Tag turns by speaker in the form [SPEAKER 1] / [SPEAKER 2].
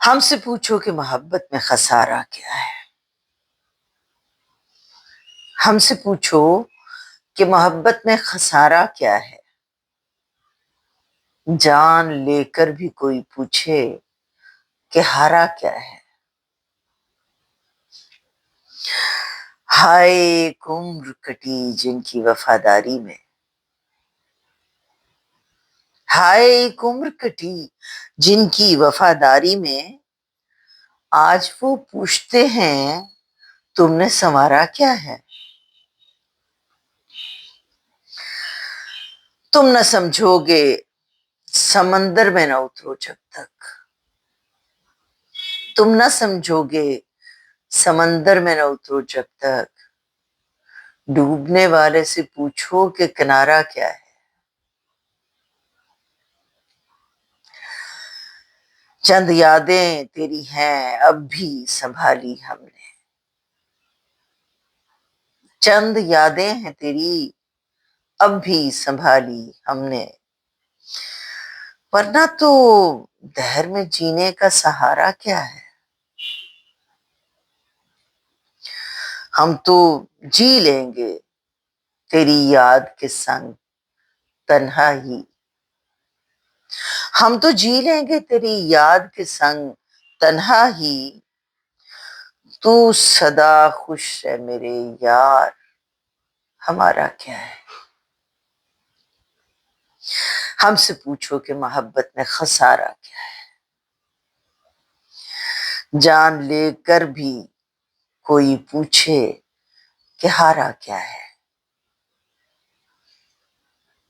[SPEAKER 1] ہم سے پوچھو کہ محبت میں خسارہ کیا ہے. ہم سے پوچھو کہ محبت میں خسارہ کیا ہے. جان لے کر بھی کوئی پوچھے کہ ہارا کیا ہے. ہائے ایک عمر کٹی جن کی وفاداری میں. ہائے ایک عمر کٹی جن کی وفاداری میں. آج وہ پوچھتے ہیں تم نے سنوارا کیا ہے. تم نہ سمجھو گے سمندر میں نہ اترو جب تک. تم نہ سمجھو گے سمندر میں نہ اترو جب تک. ڈوبنے والے سے پوچھو کہ کنارہ کیا ہے. چند یادیں تیری ہیں اب بھی سنبھالی ہم نے. چند یادیں ہیں تیری اب بھی سنبھالی ہم نے. ورنہ تو دہر میں جینے کا سہارا کیا ہے. ہم تو جی لیں گے تیری یاد کے سنگ تنہا ہی. ہم تو جی لیں گے تیری یاد کے سنگ تنہا ہی. تو سدا خوش ہے میرے یار ہمارا کیا ہے. ہم سے پوچھو کہ محبت میں خسارہ کیا ہے. جان لے کر بھی کوئی پوچھے کہ ہارا کیا ہے.